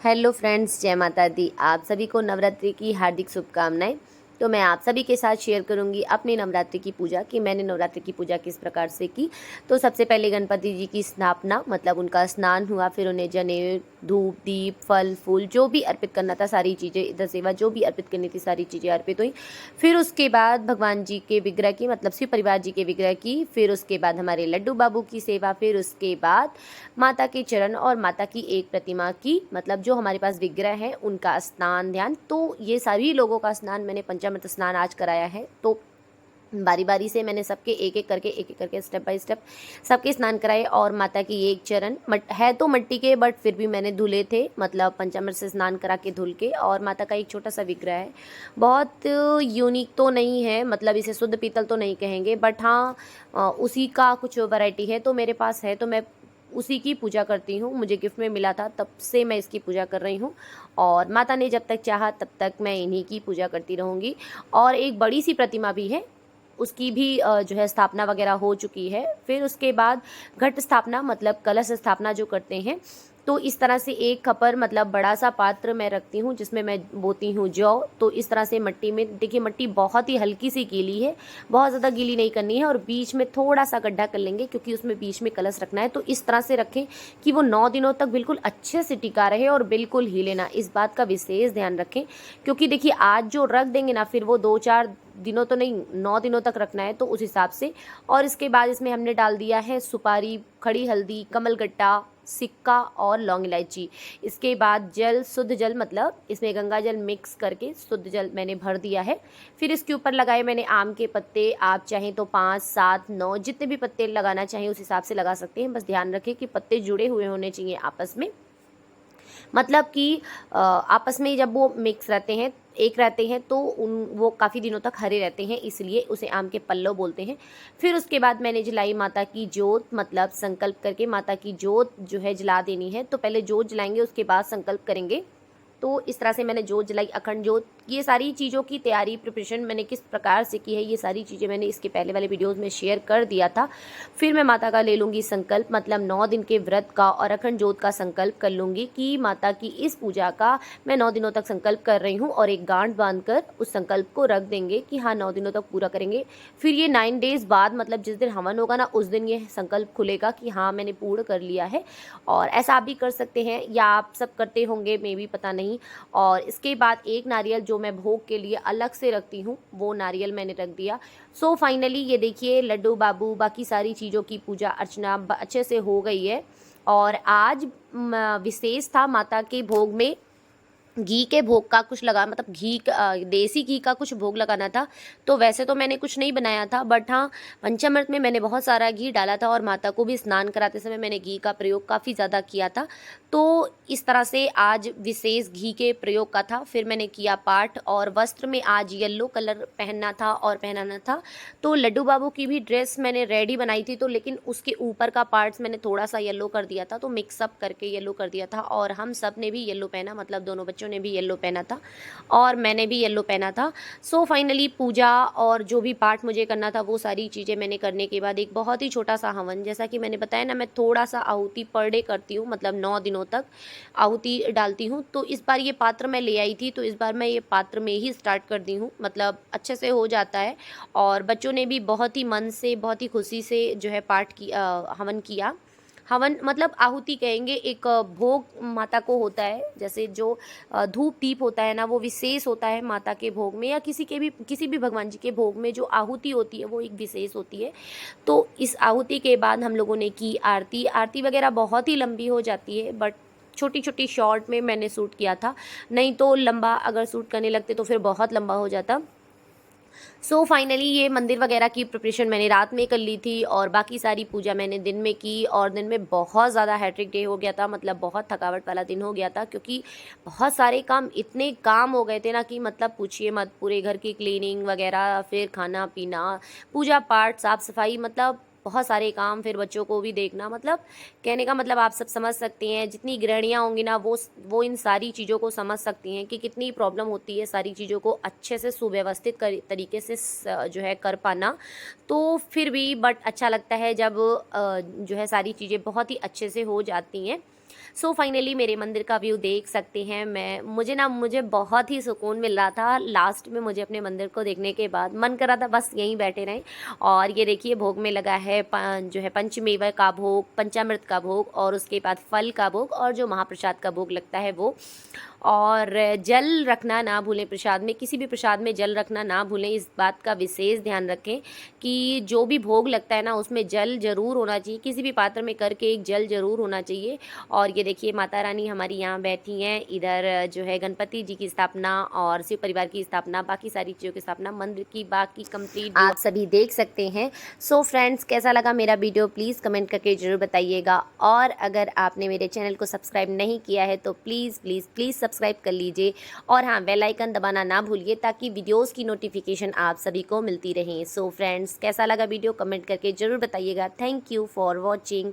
Hello friends, जय माता दी। आप सभी को नवरात्रि की हार्दिक शुभकामनाएं। तो मैं आप सभी के साथ शेयर करूंगी अपनी नवरात्रि की पूजा कि मैंने नवरात्रि की पूजा किस प्रकार से की। तो सबसे पहले गणपति जी की स्थापना, मतलब उनका स्नान हुआ, फिर उन्हें जनेऊ, धूप, दीप, फल फूल जो भी अर्पित करना था, सारी चीज़ें, इधर सेवा जो भी अर्पित करनी थी, सारी चीज़ें अर्पित हुई। फिर उसके बाद भगवान जी के विग्रह की, मतलब शिव परिवार जी के विग्रह की, फिर उसके बाद हमारे लड्डू बाबू की सेवा, फिर उसके बाद माता के चरण और माता की एक प्रतिमा की, मतलब जो हमारे पास विग्रह है उनका स्नान ध्यान। तो ये सभी लोगों का स्नान मैंने पंचामृत स्नान आज कराया है। तो बारी बारी से मैंने सबके एक एक करके स्टेप बाय स्टेप सबके स्नान कराए। और माता की एक चरण है तो मिट्टी के, बट फिर भी मैंने धुले थे, मतलब पंचामृत से स्नान करा के धुल के। और माता का एक छोटा सा विग्रह है, बहुत यूनिक तो नहीं है, मतलब इसे शुद्ध पीतल तो नहीं कहेंगे, बट हाँ उसी का कुछ वैरायटी है तो मेरे पास है, तो मैं उसी की पूजा करती हूँ। मुझे गिफ्ट में मिला था, तब से मैं इसकी पूजा कर रही हूँ। और माता ने जब तक चाहा तब तक मैं इन्हीं की पूजा करती रहूँगी। और एक बड़ी सी प्रतिमा भी है, उसकी भी जो है स्थापना वगैरह हो चुकी है। फिर उसके बाद घट स्थापना, मतलब कलश स्थापना जो करते हैं, तो इस तरह से एक खपर, मतलब बड़ा सा पात्र मैं रखती हूँ जिसमें मैं बोती हूँ जौ। तो इस तरह से मिट्टी में, देखिए मिट्टी बहुत ही हल्की सी गीली है, बहुत ज़्यादा गीली नहीं करनी है, और बीच में थोड़ा सा गड्ढा कर लेंगे क्योंकि उसमें बीच में कलश रखना है। तो इस तरह से रखें कि वो 9 दिनों तक बिल्कुल अच्छे से टिका रहे और बिल्कुल हिले ना, इस बात का विशेष ध्यान रखें। क्योंकि देखिए आज जो रख देंगे ना, फिर वो 2-4 दिनों तो नहीं, 9 दिनों तक रखना है, तो उस हिसाब से। और इसके बाद इसमें हमने डाल दिया है सुपारी, खड़ी हल्दी, कमलगट्टा, सिक्का और लौंग इलायची। इसके बाद जल, शुद्ध जल, मतलब इसमें गंगा जल मिक्स करके शुद्ध जल मैंने भर दिया है। फिर इसके ऊपर लगाए मैंने आम के पत्ते, आप चाहें तो 5, 7, 9 जितने भी पत्ते लगाना चाहें उस हिसाब से लगा सकते हैं। बस ध्यान रखें कि पत्ते जुड़े हुए होने चाहिए आपस में, मतलब कि आपस में जब वो मिक्स रहते हैं, एक रहते हैं, तो वो काफ़ी दिनों तक हरे रहते हैं, इसलिए उसे आम के पल्लव बोलते हैं। फिर उसके बाद मैंने जलाई माता की जोत, मतलब संकल्प करके माता की जोत जो है जला देनी है। तो पहले जोत जलाएंगे, उसके बाद संकल्प करेंगे। तो इस तरह से मैंने जोत जलाई, अखंड जोत। ये सारी चीज़ों की तैयारी, प्रिपरेशन मैंने किस प्रकार से की है, ये सारी चीज़ें मैंने इसके पहले वाले वीडियोज़ में शेयर कर दिया था। फिर मैं माता का ले लूँगी संकल्प, मतलब 9 दिन के व्रत का और अखंड जोत का संकल्प कर लूँगी कि माता की इस पूजा का मैं 9 दिनों तक संकल्प कर रही हूँ, और एक गांठ बांधकर उस संकल्प को रख देंगे कि हाँ 9 दिनों तक पूरा करेंगे। फिर ये 9 डेज बाद, मतलब जिस दिन हवन होगा ना, उस दिन ये संकल्प खुलेगा कि हाँ मैंने पूर्ण कर लिया है। और ऐसा आप भी कर सकते हैं, या आप सब करते होंगे, मे भी पता नहीं। और इसके बाद एक नारियल जो मैं भोग के लिए अलग से रखती हूँ, वो नारियल मैंने रख दिया। सो फाइनली ये देखिए लड्डू बाबू, बाकी सारी चीज़ों की पूजा अर्चना अच्छे से हो गई है। और आज विशेष था, माता के भोग में घी के भोग का कुछ लगा, मतलब देसी घी का कुछ भोग लगाना था। तो वैसे तो मैंने कुछ नहीं बनाया था, बट हाँ पंचामृत में मैंने बहुत सारा घी डाला था, और माता को भी स्नान कराते समय मैंने घी का प्रयोग काफ़ी ज़्यादा किया था। तो इस तरह से आज विशेष घी के प्रयोग का था। फिर मैंने किया पाठ, और वस्त्र में आज येलो कलर पहनना था और पहनाना था। तो लड्डू बाबू की भी ड्रेस मैंने रेडी बनाई थी, तो लेकिन उसके ऊपर का पार्ट्स मैंने थोड़ा सा येलो कर दिया था, तो मिक्सअप करके येलो कर दिया था। और हम सब ने भी येलो पहना, मतलब दोनों बच्चों ने भी येलो पहना था और मैंने भी येलो पहना था। सो फाइनली पूजा और जो भी पाठ मुझे करना था, वो सारी चीज़ें मैंने करने के बाद एक बहुत ही छोटा सा हवन, जैसा कि मैंने बताया ना, मैं थोड़ा सा आहुति पर डे करती हूँ, मतलब 9 दिनों तक आहुति डालती हूँ। तो इस बार ये पात्र मैं ले आई थी, तो इस बार मैं ये पात्र में ही स्टार्ट कर दी हूँ, मतलब अच्छे से हो जाता है। और बच्चों ने भी बहुत ही मन से, बहुत ही खुशी से जो है पाठ की हवन किया। हवन मतलब आहुति कहेंगे, एक भोग माता को होता है, जैसे जो धूप दीप होता है ना, वो विशेष होता है माता के भोग में, या किसी भी भगवान जी के भोग में जो आहुति होती है वो एक विशेष होती है। तो इस आहुति के बाद हम लोगों ने की आरती। आरती वगैरह बहुत ही लंबी हो जाती है, बट छोटी छोटी शॉर्ट में मैंने शूट किया था, नहीं तो लंबा अगर शूट करने लगते तो फिर बहुत लंबा हो जाता। सो फाइनली ये मंदिर वगैरह की प्रिपरेशन मैंने रात में कर ली थी, और बाकी सारी पूजा मैंने दिन में की। और दिन में बहुत ज़्यादा हैट्रिक डे हो गया था, मतलब बहुत थकावट वाला दिन हो गया था, क्योंकि बहुत सारे काम, इतने काम हो गए थे ना कि मतलब पूछिए मत। पूरे घर की क्लीनिंग वगैरह, फिर खाना पीना, पूजा पाठ, साफ़ सफाई, मतलब बहुत सारे काम, फिर बच्चों को भी देखना, मतलब कहने का मतलब आप सब समझ सकती हैं। जितनी गृहिणियाँ होंगी ना, वो इन सारी चीज़ों को समझ सकती हैं कि कितनी प्रॉब्लम होती है सारी चीज़ों को अच्छे से सुव्यवस्थित तरीके से जो है कर पाना। तो फिर भी बट अच्छा लगता है जब जो है सारी चीज़ें बहुत ही अच्छे से हो जाती हैं। सो फाइनली मेरे मंदिर का व्यू देख सकते हैं। मुझे बहुत ही सुकून मिल रहा था। लास्ट में मुझे अपने मंदिर को देखने के बाद मन कर रहा था बस यहीं बैठे रहें। और ये देखिए भोग में लगा है जो है पंचमेवा का भोग, पंचामृत का भोग और उसके बाद फल का भोग और जो महाप्रसाद का भोग लगता है वो। और जल रखना ना भूलें प्रसाद में, किसी भी प्रसाद में जल रखना ना भूलें। इस बात का विशेष ध्यान रखें कि जो भी भोग लगता है ना उसमें जल ज़रूर होना चाहिए, किसी भी पात्र में करके एक जल ज़रूर होना चाहिए। और ये देखिए माता रानी हमारी यहाँ बैठी हैं। इधर जो है गणपति जी की स्थापना और शिव परिवार की स्थापना, बाकी सारी चीज़ों की स्थापना, मंदिर की बाकी कंप्लीट आप सभी देख सकते हैं। सो फ्रेंड्स, कैसा लगा मेरा वीडियो प्लीज़ कमेंट करके ज़रूर बताइएगा। और अगर आपने मेरे चैनल को सब्सक्राइब नहीं किया है तो प्लीज़ प्लीज़ प्लीज़ सब्सक्राइब कर लीजिए। और हाँ, बेल आइकन दबाना ना भूलिए ताकि वीडियोज़ की नोटिफिकेशन आप सभी को मिलती रहे। सो फ्रेंड्स, कैसा लगा वीडियो कमेंट करके ज़रूर बताइएगा। Thank you for watching.